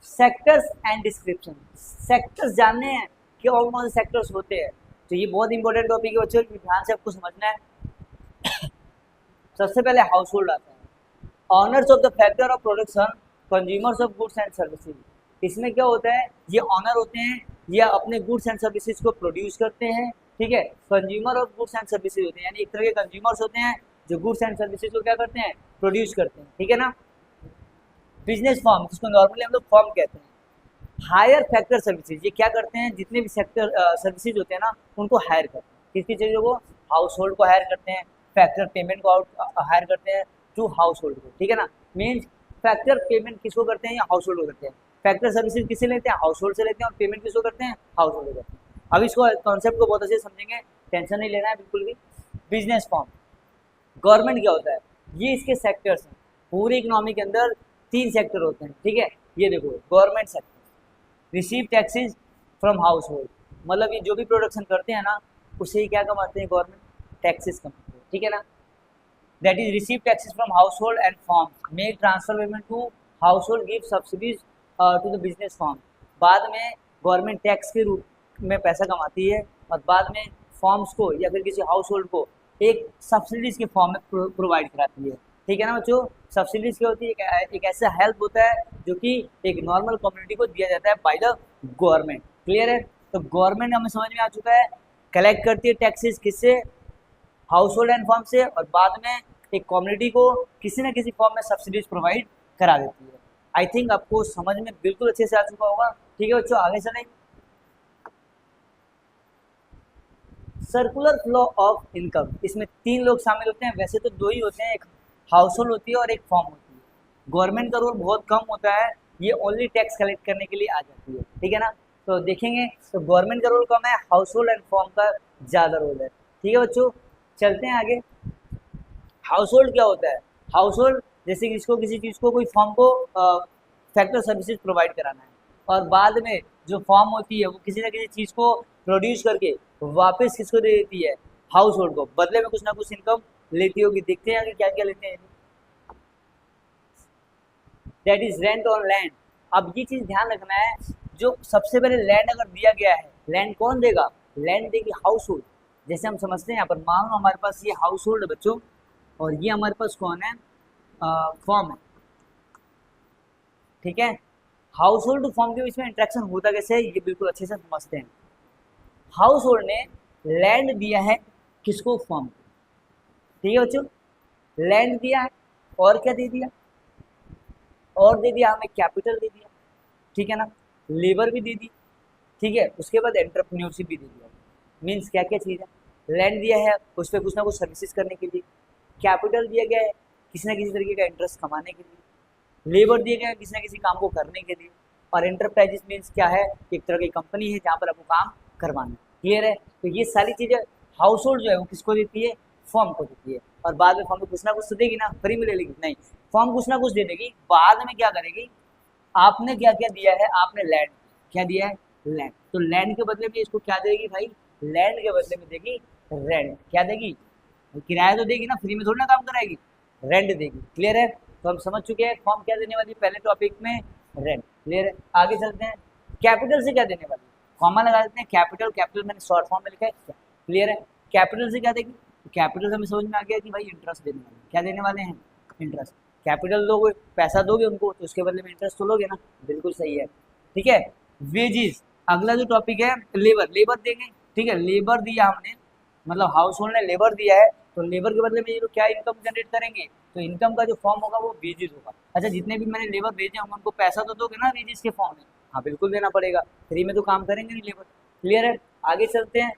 सेक्टर्स एंड डिस्क्रिप्शन, सेक्टर्स जानने हैं कि और कौन से सेक्टर्स होते हैं, तो ये बहुत इंपॉर्टेंट टॉपिक है बच्चों, ध्यान से आपको समझना है। सबसे पहले हाउस होल्ड आता है, honours of the factor of production, consumers of goods and services. इसमें क्या होता है, ये ऑनर होते हैं, ये अपने गुड्स एंड सर्विसेज को प्रोड्यूस करते हैं, ठीक है। Consumer of goods and services होते हैं, यानी एक तरह के कंज्यूमर्स होते हैं जो गुड्स एंड सर्विसेज को क्या करते हैं, प्रोड्यूस करते हैं, ठीक है ना। बिजनेस फॉर्म, जिसको नॉर्मली हम लोग फॉर्म कहते हैं, हायर फैक्टर सर्विसेज, ये क्या करते हैं, जितने भी सेक्टर सर्विसेज होते हैं ना उनको हायर करते हैं। किसकी चीज़ों को, हाउस होल्ड को हायर करते हैं, फैक्टर पेमेंट को हायर करते हैं टू हाउस होल्ड को, ठीक है ना। मीन्स फैक्टर पेमेंट किसको करते हैं, या हाउस होल्ड को करते हैं। फैक्टर सर्विसेज किससे लेते हैं, हाउस होल्ड से लेते हैं, और पेमेंट किसको करते हैं, हाउस होल्ड को करते हैं। अब इसको कॉन्सेप्ट को बहुत अच्छे से समझेंगे, टेंशन नहीं लेना है बिल्कुल भी। बिजनेस फॉर्म, गवर्नमेंट क्या होता है, ये इसके सेक्टर्स हैं। पूरी इकोनॉमी के अंदर 3 सेक्टर होते हैं, ठीक है। ये देखो, government sector receive taxes from house hold, मतलब ये जो भी प्रोडक्शन करते हैं ना उससे ही क्या कमाते हैं, गवर्नमेंट टैक्सेस कमाते हैं, ठीक है ना। That is receive taxes from household and firm, make transfer payment to household, give subsidies to the business firm. बाद में गवर्नमेंट टैक्स के रूप में पैसा कमाती है, और बाद में फॉर्म्स को या फिर किसी हाउस होल्ड को एक सब्सिडीज के फॉर्म में प्रोवाइड कराती है, ठीक है ना बच्चों। सब्सिडीज क्या होती है, एक ऐसा हेल्प होता है जो कि एक नॉर्मल कम्युनिटी को दिया जाता है बाय द गवर्नमेंट, क्लियर है। तो गवर्नमेंट हमें समझ में आ चुका है, कलेक्ट करती है टैक्सेस किससे, हाउस होल्ड एंड फॉर्म से, और बाद में एक कम्युनिटी को किसी न किसी फॉर्म में सब्सिडीज प्रोवाइड करा देती है। आई थिंक आपको समझ में बिल्कुल अच्छे से आ चुका होगा, ठीक है बच्चों। आगे चलें, सर्कुलर फ्लो ऑफ इनकम, इसमें 3 लोग शामिल होते हैं, वैसे तो 2 ही होते हैं, एक हाउस होल्ड होती है और एक फॉर्म होती है। गवर्नमेंट का रोल बहुत कम होता है, ये ओनली टैक्स कलेक्ट करने के लिए आ जाती है, ठीक है ना। तो देखेंगे तो गवर्नमेंट का रोल कम है, हाउस होल्ड एंड फॉर्म का ज़्यादा रोल है, ठीक है बच्चों। चलते हैं आगे। हाउस होल्ड क्या होता है, हाउस होल्ड जैसे कि इसको किसी चीज़ को, कोई फॉर्म को फैक्टर सर्विसेज प्रोवाइड कराना है, और बाद में जो फॉर्म होती है वो किसी न किसी चीज़ को प्रोड्यूस करके वापस किसको दे देती है, हाउस होल्ड को, बदले में कुछ ना कुछ इनकम लेती होगी। देखते हैं आगे क्या क्या लेते हैं। That is rent on land. अब ये चीज़ ध्यान रखना है, जो सबसे पहले लैंड अगर दिया गया है, लैंड कौन देगा, लैंड देगी हाउस होल्ड। जैसे हम समझते हैं यहाँ पर, मान लो हमारे पास ये हाउस होल्ड है बच्चों, और ये हमारे पास कौन है, फॉर्म है, ठीक है। हाउस होल्ड और फॉर्म के बीच में इंटरेक्शन होता कैसे है, ये बिल्कुल अच्छे से समझते हैं। हाउस होल्ड ने लैंड दिया है किसको, फॉर्म को, ठीक है बच्चों। लैंड दिया है, और क्या दे दिया, और दे दिया हमें कैपिटल दे दिया, ठीक है ना, लेबर भी दे दी, ठीक है। उसके बाद एंटरप्रेन्योरशिप भी दे दिया। मीन्स क्या क्या चीज़ है, लैंड दिया है उस पर कुछ ना कुछ सर्विसेज करने के लिए, कैपिटल दिया गया है किसी न किसी तरीके का इंटरेस्ट कमाने के लिए, लेबर दिया गया है किसी न किसी काम को करने के लिए, और एंटरप्राइजेस मीन्स क्या है, एक तरह की कंपनी है जहाँ पर आपको काम करवाना, क्लियर है। तो ये सारी चीज़ें हाउस होल्ड जो है वो किसको देती है, फॉर्म को देती है, और बाद में फॉर्म को कुछ ना कुछ तो देगी ना, फ्री में ले लेगी नहीं, फॉर्म कुछ ना कुछ दे देगी। बाद में क्या करेगी, आपने क्या क्या दिया है, आपने लैंड क्या दिया है, लैंड, तो लैंड के बदले में इसको क्या देगी भाई, लैंड के बदले में देगी रेंट, क्या देगी, किराया तो देगी ना, फ्री में थोड़ी ना काम कराएगी, रेंट देगी, क्लियर है। तो हम समझ चुके हैं फॉर्म क्या देने वाली है पहले टॉपिक में, रेंट, क्लियर है। आगे चलते हैं, कैपिटल से क्या देने वाली, कॉमा लगा देते हैं, कैपिटल, कैपिटल मैंने शॉर्ट फॉर्म में लिखा है, क्लियर है। कैपिटल से क्या देगी, कैपिटल से हमें समझ में आ गया कि भाई इंटरेस्ट देने वाले, क्या देने वाले हैं, इंटरेस्ट। कैपिटल दोगे, पैसा दोगे उनको, तो उसके बदले में इंटरेस्ट तो लोगे ना, बिल्कुल सही है, ठीक है। वेजिस, अगला जो टॉपिक है लेबर, लेबर देंगे, ठीक है। लेबर दिया हमने, मतलब हाउस होल्ड ने लेबर दिया है, तो लेबर के बदले में ये लोग क्या इनकम जनरेट करेंगे, तो इनकम का जो फॉर्म होगा वो वेजेस होगा। अच्छा, जितने भी मैंने लेबर भेजे होंगे उनको पैसा तो दोगे ना वेजेस के फॉर्म में, हाँ बिल्कुल देना पड़ेगा, फ्री में तो काम करेंगे नहीं लेबर, क्लियर है। आगे चलते हैं,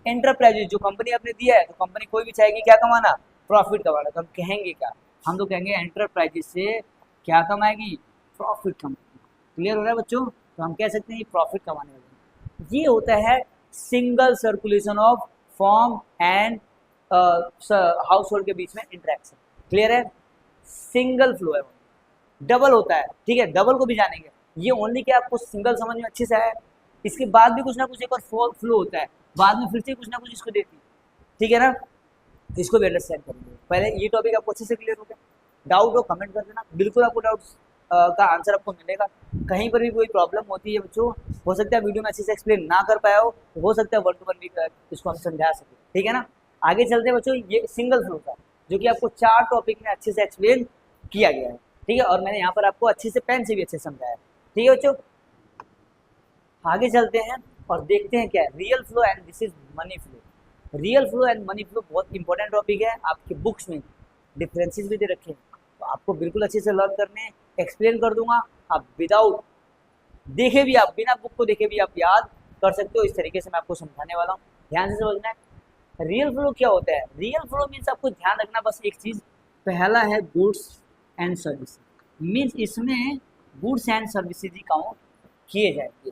एंटरप्राइजेज, जो कंपनी आपने दिया है, तो कंपनी कोई भी चाहेगी क्या कमाना, प्रॉफिट कमाना, तो हम कहेंगे क्या, हम तो कहेंगे एंटरप्राइजेज से क्या कमाएगी, प्रॉफिट कमाएगी, क्लियर हो रहा है बच्चों। तो हम कह सकते हैं ये प्रॉफिट कमाने वाले, ये होता है single circulation of form and house hold के बीच में इंटरेक्शन, क्लियर है। सिंगल फ्लो है, डबल होता है, ठीक है, डबल को भी जानेंगे। ये ओनली क्या आपको सिंगल समझ में अच्छे से आया, इसके बाद भी कुछ ना कुछ एक और फ्लो होता है, बाद में फिर से कुछ ना कुछ इसको देती है, ठीक है ना। इसको भी अंडरस्टैंड करेंगे, पहले ये टॉपिक आपको अच्छे से क्लियर हो गया। डाउट हो कमेंट कर देना, बिल्कुल आपको डाउट का आंसर आपको मिलेगा। कहीं पर भी कोई प्रॉब्लम होती है बच्चों, हो सकता है वीडियो में अच्छे से एक्सप्लेन ना कर पाया हो सकता है 1 to 1 भी इसको हम समझा सकें, ठीक है ना। आगे चलते हैं बच्चों, ये सिंगल फ्लो था जो कि आपको 4 टॉपिक में अच्छे से एक्सप्लेन किया गया है, ठीक है, और मैंने यहाँ पर आपको अच्छे से पेन से भी अच्छे से समझाया, ठीक है बच्चों। आगे चलते हैं और देखते हैं क्या है real flow and this is money flow. Real flow and money flow बहुत इंपॉर्टेंट टॉपिक है, आपके बुक्स में डिफरेंसेस भी दे रखे हैं, तो आपको बिल्कुल अच्छे से लर्न करने, एक्सप्लेन कर दूंगा, आप विदाउट देखे भी आप, बिना बुक को देखे भी आप याद कर सकते हो। इस तरीके से मैं आपको समझाने वाला हूँ, ध्यान से समझना है। रियल फ्लो क्या होता है? रियल फ्लो मीन्स आपको ध्यान रखना बस एक चीज, पहला है गुड्स एंड सर्विस, मीन्स इसमें goods and services he count किए जाएंगे।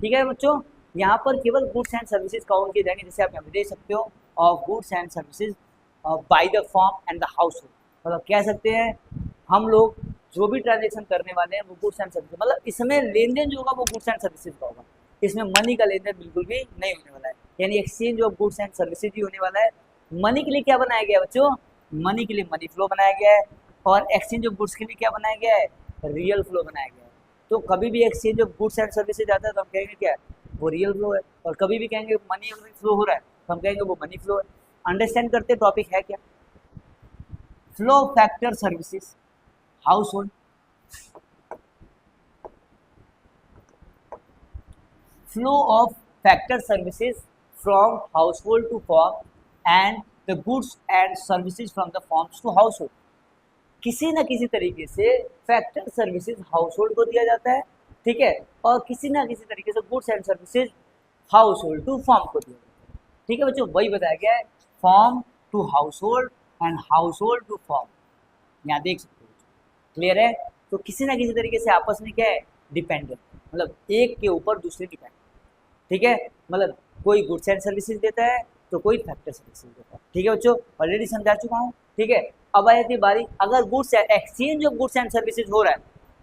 ठीक है बच्चों, यहाँ पर केवल गुड्स एंड सर्विसेज काउंट किए जाएंगे। जैसे आप यहाँ पे देख सकते हो, of goods and services by the firm and the house hold, मतलब कह सकते हैं हम लोग जो भी ट्रांजेक्शन करने वाले हैं वो गुड्स एंड सर्विसेज, मतलब इसमें लेन देन जो होगा वो गुड्स एंड सर्विसेज का होगा, इसमें मनी का लेन देन बिल्कुल भी नहीं होने वाला है, यानी exchange of goods and services ही होने वाला है। मनी के लिए क्या बनाया गया है बच्चों? मनी के लिए मनी फ्लो बनाया गया है, और एक्सचेंज ऑफ गुड्स के लिए क्या बनाया गया है? रियल फ्लो बनाया गया है। तो कभी भी exchange of goods and services आता है तो हम कहेंगे क्या है? वो रियल फ्लो है, और कभी भी कहेंगे मनी फ्लो हो रहा है तो हम कहेंगे वो मनी फ्लो है। अंडरस्टैंड करते टॉपिक है क्या? Flow factor services house hold, flow of factor services from household to firm and the goods and services from the firms to household। किसी न किसी तरीके से फैक्टर सर्विसेज हाउस होल्ड को दिया जाता है, ठीक है, और किसी ना किसी तरीके से goods and services household to firm को दिया जाता है। ठीक है बच्चों, वही बताया गया है, firm to household and household to firm, यहाँ देख सकते हो। क्लियर है? तो किसी ना किसी तरीके से आपस में क्या है? डिपेंडेंट, मतलब एक के ऊपर दूसरे डिपेंडेंट। ठीक है, मतलब कोई गुड्स एंड सर्विसेज देता है तो कोई फैक्टर सर्विसेज देता है। ठीक है बच्चों, ऑलरेडी समझा चुका हूँ। ठीक है, अब आ जाती है बारी, अगर goods exchange of goods and services हो रहा है,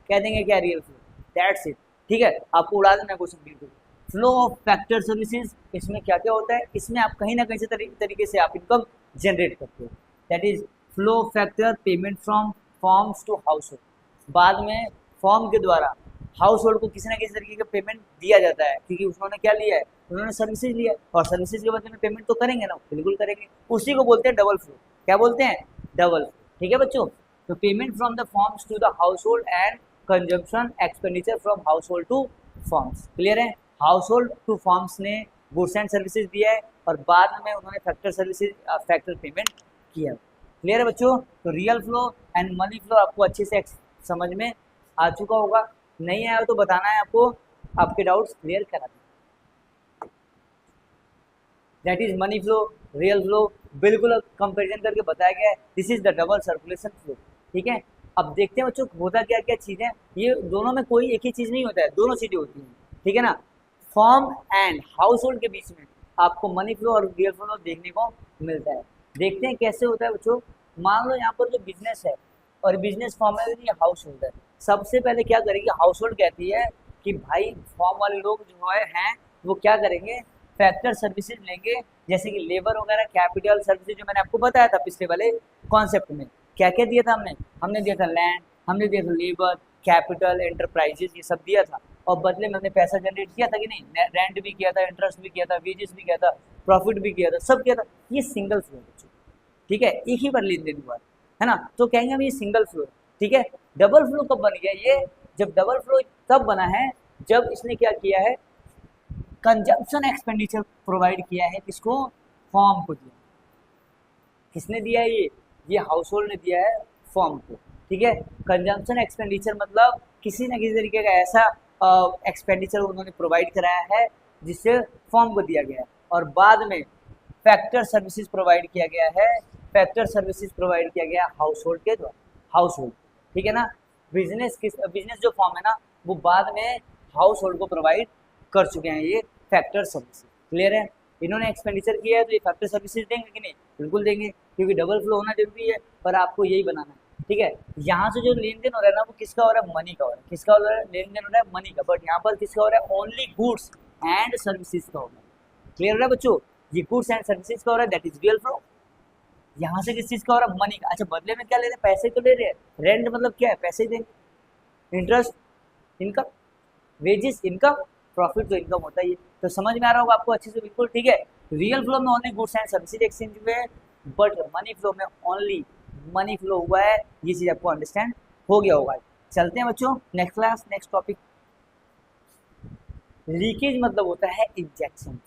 कह देंगे क्या? Real flow, that's it. ठीक है, आपको उड़ा देना क्वेश्चन बिल्कुल। फ्लो ऑफ फैक्टर सर्विसेज, इसमें क्या क्या होता है? इसमें आप कहीं ना कहीं से तरीके से आप इनकम जनरेट करते हो, that is flow factor payment from firms to household. बाद में फॉर्म के द्वारा हाउस होल्ड को किसी ना किसी तरीके का पेमेंट दिया जाता है, क्योंकि उन्होंने क्या लिया है? उन्होंने सर्विसेज लिया है, और सर्विसेज के बदले में पेमेंट तो करेंगे ना, बिल्कुल करेंगे। उसी को बोलते हैं डबल फ्लो। क्या बोलते हैं? Double flow. ठीक है बच्चों, तो payment from the firms to the household and consumption expenditure from household to firms. Clear है? हाउस होल्ड टू फॉर्म्स ने गुड्स एंड सर्विसेज दिया है, और बाद में उन्होंने फैक्टर सर्विसेज फैक्टर पेमेंट किया है। क्लियर है बच्चों? तो real flow and money flow आपको अच्छे से समझ में आ चुका होगा। नहीं आया तो बताना है आपको, आपके डाउट्स क्लियर करा दें। That is money flow, real flow, बिल्कुल कंपैरिजन करके बताया गया है। This is the double circulation flow. ठीक है, अब देखते हैं बच्चों होता क्या क्या चीज़ें। ये दोनों में कोई एक ही चीज़ नहीं होता है, दोनों चीज़ें होती हैं। ठीक है ना, फॉर्म एंड हाउस होल्ड के बीच में आपको मनी फ्लो और रियल फ्लो देखने को मिलता है। देखते हैं कैसे होता है बच्चों। मान लो यहाँ पर जो बिजनेस है, और बिजनेस फॉर्म है, ये हाउस होल्ड है। सबसे पहले क्या करेगी हाउस होल्ड? कहती है कि भाई फॉर्म वाले लोग जो हैं वो क्या करेंगे? फैक्टर सर्विसेज लेंगे, जैसे कि लेबर वगैरह, कैपिटल सर्विसेज, जो मैंने आपको बताया था पिछले वाले कॉन्सेप्ट में। क्या क्या दिया था हमने दिया था लैंड, हमने दिया था लेबर, कैपिटल, एंटरप्राइजेज, ये सब दिया था, और बदले में हमने पैसा जनरेट किया था कि नहीं? रेंट भी किया था, इंटरेस्ट भी किया था, वेजेस भी किया था, प्रॉफिट भी किया था, सब किया था। ये सिंगल फ्लो है। ठीक है, एक ही बार लेन देन हुआ है ना, तो कहेंगे हम ये सिंगल फ्लो है। ठीक है, डबल फ्लो कब बन गया ये? जब डबल फ्लो तब बना है जब इसने क्या किया है? कंजम्पशन एक्सपेंडिचर प्रोवाइड किया है। किसको? फॉर्म को दिया। किसने दिया है ये हाउस होल्ड ने दिया है फॉर्म को। ठीक है, कंजम्पशन एक्सपेंडिचर मतलब किसी न किसी तरीके का ऐसा एक्सपेंडिचर उन्होंने प्रोवाइड कराया है जिससे फॉर्म को दिया गया है, और बाद में फैक्टर सर्विसेज प्रोवाइड किया गया है। फैक्टर सर्विसेज प्रोवाइड किया गया हाउस होल्ड के द्वारा, हाउस होल्ड। ठीक है ना, बिजनेस जो फॉर्म है ना, वो बाद में हाउस होल्ड को प्रोवाइड कर चुके हैं ये फैक्टर सर्विसेज। क्लियर है? इन्होंने एक्सपेंडिचर किया है तो ये फैक्टर सर्विसेज देंगे कि नहीं? बिल्कुल देंगे, क्योंकि डबल फ्लो होना जरूरी है, पर आपको यही बनाना है। ठीक है, यहाँ से जो लेन देन हो रहा है ना, वो किसका हो रहा है? मनी का हो रहा है। किसका हो रहा है? लेन देन हो रहा है मनी का, बट यहाँ पर किसका हो रहा है? ओनली गुड्स एंड सर्विसेज का हो रहा है। क्लियर हो रहा है बच्चों? ये गुड्स एंड सर्विसेज का हो रहा है, दैट इज रियल फ्लो। यहाँ से किस चीज़ का हो रहा है? मनी का। अच्छा, बदले में क्या ले रहे हैं? पैसे तो ले रहे हैं। रेंट मतलब क्या है? पैसे ही देंगे। Interest income, wages income, profit तो इनकम होता ही है। तो समझ में आ रहा होगा आपको अच्छे से बिल्कुल। ठीक है, रियल फ्लो में only goods and services exchange हुए हैं, बट मनी फ्लो में ओनली मनी फ्लो हुआ है। ये चीज़ आपको अंडरस्टैंड हो गया होगा। चलते हैं बच्चों next class, next topic. Leakage मतलब होता है इंजेक्शन।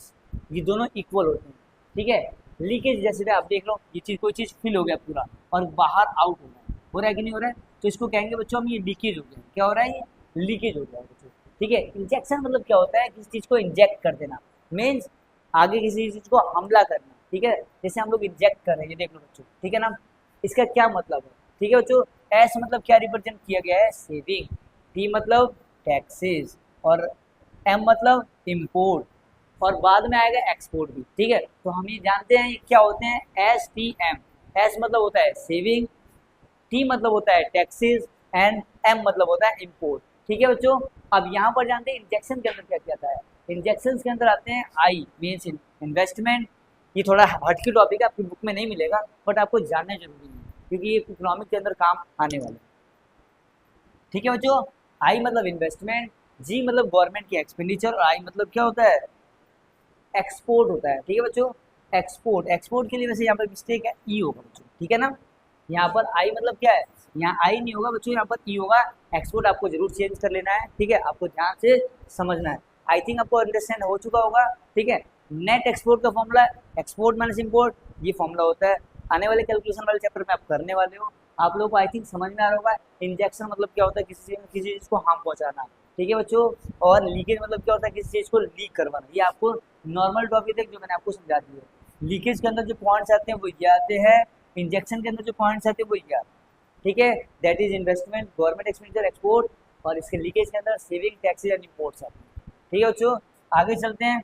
ये दोनों इक्वल होते हैं। ठीक है, लीकेज जैसे भी आप देख लो, ये चीज़ कोई चीज़ फिल हो गया पूरा और बाहर आउट हो रहा है कि नहीं हो रहा है? तो इसको कहेंगे बच्चों हम ये लीकेज हो गया। क्या हो रहा है? ये लीकेज हो गया बच्चों। ठीक है। इंजेक्शन मतलब क्या होता है, किसी चीज को इंजेक्ट कर देना, मीन्स आगे किसी चीज को हमला करना, ठीक है। जैसे हम लोग इंजेक्ट कर रहे हैं, ये देख लो बच्चों, ठीक है ना। इसका क्या मतलब है, ठीक है बच्चों। एस मतलब क्या रिप्रेजेंट किया गया है, सेविंग। टी मतलब टैक्सेस, और एम मतलब इम्पोर्ट, और बाद में आएगा एक्सपोर्ट भी, ठीक है। तो हम ये जानते हैं ये क्या होते हैं, एस टी एम। एस मतलब होता है सेविंग, टी मतलब होता है टैक्सेस, एंड एम मतलब होता है इम्पोर्ट, ठीक है बच्चों। अब यहाँ पर जानते हैं इंजेक्शन के अंदर क्या क्या आता है। इंजेक्शन के अंदर आते हैं आई मीन्स इन्वेस्टमेंट। ये थोड़ा हटके टॉपिक है, आपकी बुक में नहीं मिलेगा, बट आपको जानना जरूरी है क्योंकि ये इकोनॉमिक के अंदर काम आने वाला है, ठीक है बच्चों। आई मतलब इन्वेस्टमेंट, जी मतलब गवर्नमेंट की एक्सपेंडिचर, और आई मतलब क्या होता है, एक्सपोर्ट होता है, ठीक है बच्चों। एक्सपोर्ट, एक्सपोर्ट के लिए वैसे यहाँ पर मिस्टेक है, ई होगा बच्चों, ठीक है ना। यहाँ पर आई मतलब क्या है, यहाँ आई नहीं होगा बच्चों, यहाँ पर ई होगा। एक्सपोर्ट आपको जरूर चेंज कर लेना है, ठीक है, आपको ध्यान से समझना है। आई थिंक आपको अंडरस्टैंड हो चुका होगा, ठीक है। नेट एक्सपोर्ट का फॉर्मूला, एक्सपोर्ट माइनस इम्पोर्ट, ये फॉर्मूला होता है। आने वाले कैलकुलेशन वाले चैप्टर में आप करने वाले हो, आप लोगों को आई थिंक समझ में आ रहा होगा। इंजेक्शन मतलब क्या होता है, किसी चीज को हार्म पहुंचाना, ठीक है बच्चों। और लीकेज मतलब क्या होता है, किसी चीज को लीक करवाना। ये आपको नॉर्मल टॉपिक है जो मैंने आपको समझा दिया है। लीकेज के अंदर जो पॉइंट्स आते हैं वो ये आते हैं, इंजेक्शन के अंदर जो पॉइंट्स आते हैं वो ये आते हैं, ठीक है। That is investment, government expenditure, export, और इसके लीकेज के अंदर सेविंग, टैक्सेस एंड इम्पोर्ट्स आते हैं, ठीक है बच्चों। आगे चलते हैं।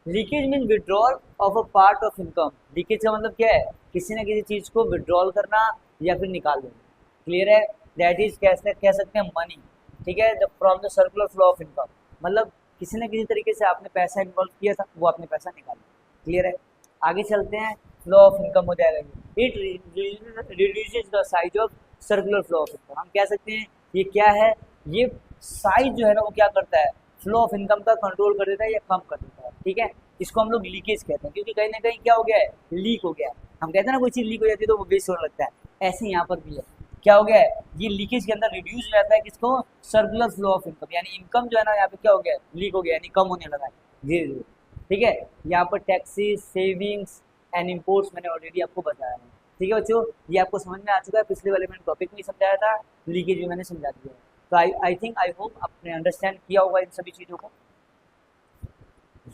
Leakage mean withdrawal of a part of income. Leakage का मतलब क्या है, किसी न किसी चीज को विड्रॉल करना या फिर निकाल देना, क्लियर है। दैट इज कैसे कह सकते हैं मनी, ठीक है, from the circular flow of income. मतलब किसी न किसी तरीके से आपने पैसा इन्वॉल्व किया था, वो आपने पैसा निकाला, क्लियर है। आगे चलते हैं, फ्लो ऑफ इनकम हो जाएगा ये। It reduces the size of circular flow of income. हम कह सकते हैं ये क्या है, ये साइज जो है ना वो क्या करता है, फ्लो ऑफ इनकम का कंट्रोल कर देता है या कम कर देता है, ठीक है। इसको हम लोग लीकेज कहते हैं, क्योंकि कहीं ना कहीं क्या हो गया है, लीक हो गया है। हम कहते हैं ना कोई चीज़ लीक हो जाती है तो वो वेस्ट होने लगता है, ऐसे यहाँ पर भी है। क्या हो गया है, ये लीकेज के अंदर रिड्यूस हो जाता है किसको, सर्कुलर फ्लो ऑफ इनकम, यानी इनकम जो है ना यहाँ पे क्या हो गया, लीक हो गया, यानी कम होने लगा है धीरे धीरे, ठीक है। यहाँ पर टैक्सेस, सेविंग्स एंड इम्पोर्ट्स मैंने ऑलरेडी आपको बताया है, ठीक है बच्चों। ये आपको समझ में आ चुका है, पिछले वाले मैंने टॉपिक में समझाया था, लीकेज भी मैंने समझा दिया है। तो आई थिंक आई होप आपने अंडरस्टैंड किया होगा इन सभी चीज़ों को।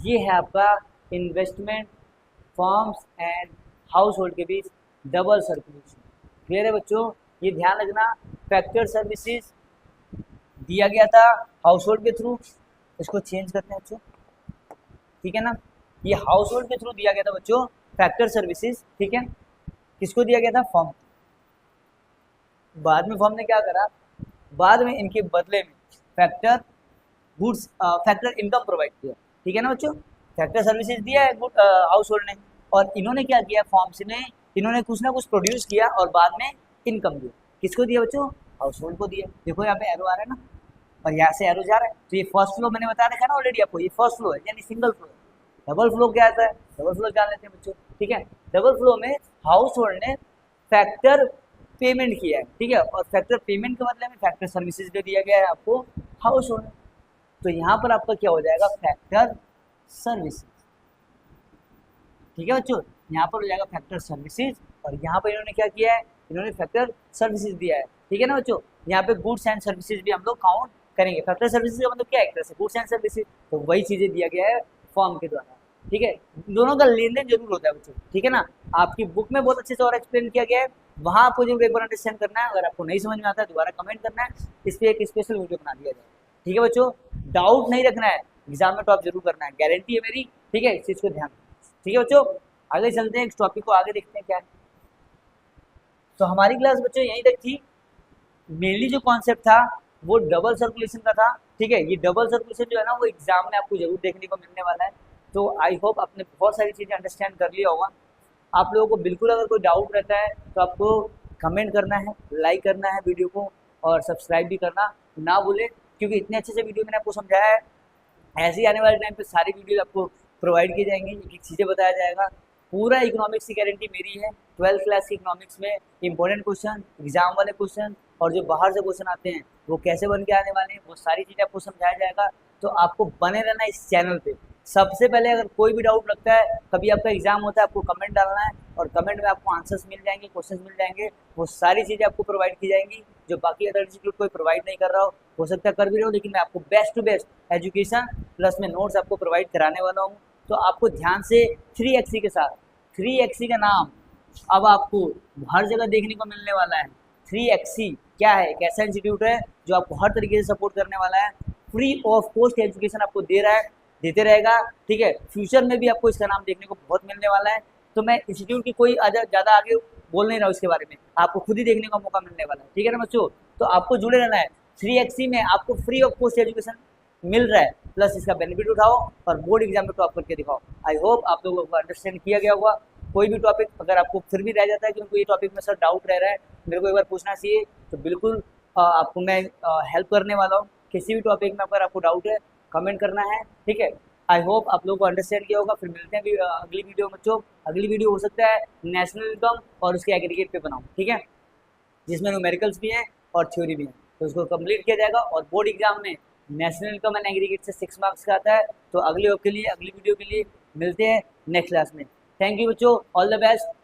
ये है आपका investment forms and house hold के बीच डबल सर्कुलेशन, क्लियर है बच्चों। ये ध्यान रखना, फैक्टर सर्विसेज दिया गया था हाउस होल्ड के थ्रू, इसको चेंज करते हैं बच्चों, ठीक है ना। ये हाउस होल्ड के थ्रू दिया गया था बच्चों, फैक्टर सर्विसेज, ठीक है। किसको दिया गया था, फॉर्म। बाद में फॉर्म ने क्या करा, बाद में इनके बदले में factor goods, factor income provide किया, ठीक है ना बच्चों। फैक्टर सर्विसेज दिया है हाउस होल्ड ने, और इन्होंने क्या किया, फॉर्म्स ने इन्होंने कुछ ना कुछ प्रोड्यूस किया और बाद में इनकम दिया। किसको दिया बच्चों, हाउस होल्ड को दिया। देखो यहाँ पे एरो आ रहा है ना, और यहाँ से एरो जा रहा है, तो ये फर्स्ट फ्लो मैंने बता रखा है ना ऑलरेडी आपको, ये फर्स्ट फ्लो है यानी सिंगल फ्लो है। डबल फ्लो क्या आता है, डबल फ्लो जान लेते हैं बच्चों, ठीक है। डबल फ्लो में हाउस होल्ड ने फैक्टर पेमेंट किया है, ठीक है, और फैक्टर पेमेंट के बदले में फैक्टर सर्विसेज दे दिया गया है आपको हाउस होल्ड। तो यहाँ पर आपका क्या हो जाएगा, फैक्टर सर्विसेज, ठीक है बच्चों। यहाँ पर हो जाएगा फैक्टर सर्विसेज, और यहाँ पर इन्होंने क्या किया है, इन्होंने फैक्टर सर्विसेज दिया है, ठीक है ना बच्चों। यहाँ पे गुड्स एंड सर्विसेज भी हम लोग काउंट करेंगे। फैक्टर सर्विसेज का मतलब क्या है, एक तरह से गुड्स एंड सर्विसेज, तो वही चीजें दिया गया है फॉर्म के द्वारा, ठीक है। दोनों का लेन देन जरूर होता है बच्चों, ठीक है ना। आपकी बुक में बहुत अच्छे से और एक्सप्लेन किया गया है, वहाँ आपको जरूर एक बार अंडरस्टैंड करना है। अगर आपको नहीं समझ में आता है दोबारा कमेंट करना है, इस पर एक स्पेशल वीडियो बना दिया जाए, ठीक है बच्चों। डाउट नहीं रखना है, एग्जाम में टॉप जरूर करना है, गारंटी है मेरी, ठीक है। इस चीज को ध्यान, ठीक है बच्चों। आगे चलते हैं, इस टॉपिक को आगे देखते हैं क्या है। तो हमारी क्लास बच्चों यहीं तक थी। मेनली जो कॉन्सेप्ट था वो डबल सर्कुलेशन का था, ठीक है। ये डबल सर्कुलेशन जो है ना वो एग्जाम में आपको जरूर देखने को मिलने वाला है। तो आई होप आपने बहुत सारी चीज़ें अंडरस्टैंड कर लिया होगा। आप लोगों को बिल्कुल अगर कोई डाउट रहता है तो आपको कमेंट करना है, लाइक करना है वीडियो को, और सब्सक्राइब भी करना ना भूलें, क्योंकि इतने अच्छे से वीडियो मैंने आपको समझाया है। ऐसे ही आने वाले टाइम पे सारी वीडियो आपको प्रोवाइड की जाएंगी, एक एक चीज़ें बताया जाएगा। पूरा इकोनॉमिक्स की गारंटी मेरी है। 12th क्लास की इकोनॉमिक्स में इंपॉर्टेंट क्वेश्चन, एग्जाम वाले क्वेश्चन, और जो बाहर से क्वेश्चन आते हैं वो कैसे बन के आने वाले हैं, वो सारी चीज़ें आपको समझाया जाएगा। तो आपको बने रहना इस चैनल पे। सबसे पहले अगर कोई भी डाउट लगता है, कभी आपका एग्जाम होता है, आपको कमेंट डालना है और कमेंट में आपको आंसर्स मिल जाएंगे, क्वेश्चंस मिल जाएंगे, वो सारी चीज़ें आपको प्रोवाइड की जाएंगी जो बाकी अदर इंस्टीट्यूट कोई प्रोवाइड नहीं कर रहा हो सकता है कर भी रहे हो, लेकिन मैं आपको best to best education plus में नोट्स आपको प्रोवाइड कराने वाला हूँ। तो आपको ध्यान से 3XE के साथ, 3XE का नाम अब आपको हर जगह देखने को मिलने वाला है। 3XE क्या है, एक ऐसा इंस्टीट्यूट है जो आपको हर तरीके से सपोर्ट करने वाला है, फ्री ऑफ कॉस्ट एजुकेशन आपको दे रहा है, देते रहेगा, ठीक है। फ्यूचर में भी आपको इसका नाम देखने को बहुत मिलने वाला है। तो मैं इंस्टीट्यूट की कोई ज़्यादा आगे बोल नहीं रहा हूँ इसके बारे में, आपको खुद ही देखने का मौका मिलने वाला है, ठीक है ना बच्चों। तो आपको जुड़े रहना है। 3XE में आपको फ्री ऑफ कॉस्ट एजुकेशन मिल रहा है, प्लस इसका बेनिफिट उठाओ और बोर्ड एग्जाम में टॉप करके दिखाओ। आई होप आप लोगों को अंडरस्टैंड किया गया होगा। कोई भी टॉपिक अगर आपको फिर भी रह जाता है कि उनको ये टॉपिक में सर डाउट रह रहा है, मेरे को एक बार पूछना चाहिए, तो बिल्कुल आपको मैं हेल्प करने वाला हूँ। किसी भी टॉपिक में अगर आपको डाउट है कमेंट करना है, ठीक है। आई होप आप लोगों को अंडरस्टैंड किया होगा। फिर मिलते हैं अगली वीडियो में बच्चों। अगली वीडियो हो सकता है नेशनल इनकम और उसके एग्रीगेट पे बनाऊँ, ठीक है, जिसमें न्यूमेरिकल्स भी हैं और थ्योरी भी है, तो उसको कंप्लीट किया जाएगा। और बोर्ड एग्जाम में नेशनल इनकम एंड एग्रीगेट से 6 मार्क्स का आता है। तो अगले वीडियो के लिए मिलते हैं नेक्स्ट क्लास में। थैंक यू बच्चों, ऑल द बेस्ट।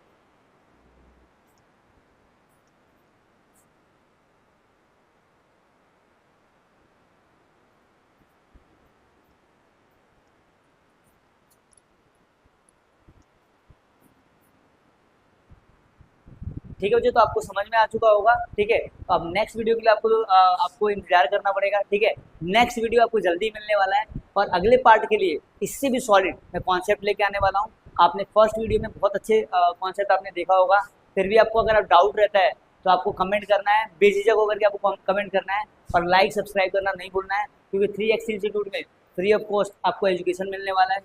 ठीक है बच्चों, तो आपको समझ में आ चुका होगा, ठीक है। तो अब नेक्स्ट वीडियो के लिए आपको इंतजार करना पड़ेगा, ठीक है। नेक्स्ट वीडियो आपको जल्दी मिलने वाला है और अगले पार्ट के लिए इससे भी सॉलिड मैं कॉन्सेप्ट लेके आने वाला हूँ। आपने फर्स्ट वीडियो में बहुत अच्छे कॉन्सेप्ट आपने देखा होगा, फिर भी आपको अगर डाउट रहता है तो आपको कमेंट करना है, बेझिझक होकर के आपको कमेंट करना है और लाइक सब्सक्राइब करना नहीं भूलना है, क्योंकि 3XE इंस्टीट्यूट में फ्री ऑफ कॉस्ट आपको एजुकेशन मिलने वाला है,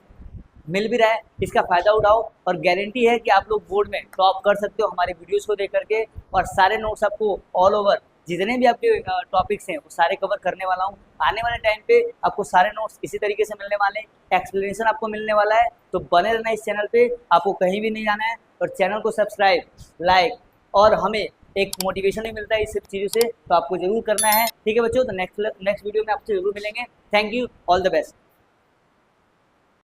मिल भी रहा है। इसका फ़ायदा उठाओ और गारंटी है कि आप लोग बोर्ड में टॉप कर सकते हो हमारे वीडियोस को देख करके। और सारे नोट्स आपको ऑल ओवर जितने भी आपके टॉपिक्स हैं वो सारे कवर करने वाला हूँ। आने वाले टाइम पे आपको सारे नोट्स इसी तरीके से मिलने वाले हैं, एक्सप्लेनेशन आपको मिलने वाला है। तो बने रहना इस चैनल पे, आपको कहीं भी नहीं जाना है। और चैनल को सब्सक्राइब, लाइक, और हमें एक मोटिवेशन भी मिलता है इस सब चीज़ों से, तो आपको जरूर करना है, ठीक है बच्चों। तो नेक्स्ट वीडियो में आपसे जरूर मिलेंगे। Thank you, all the best.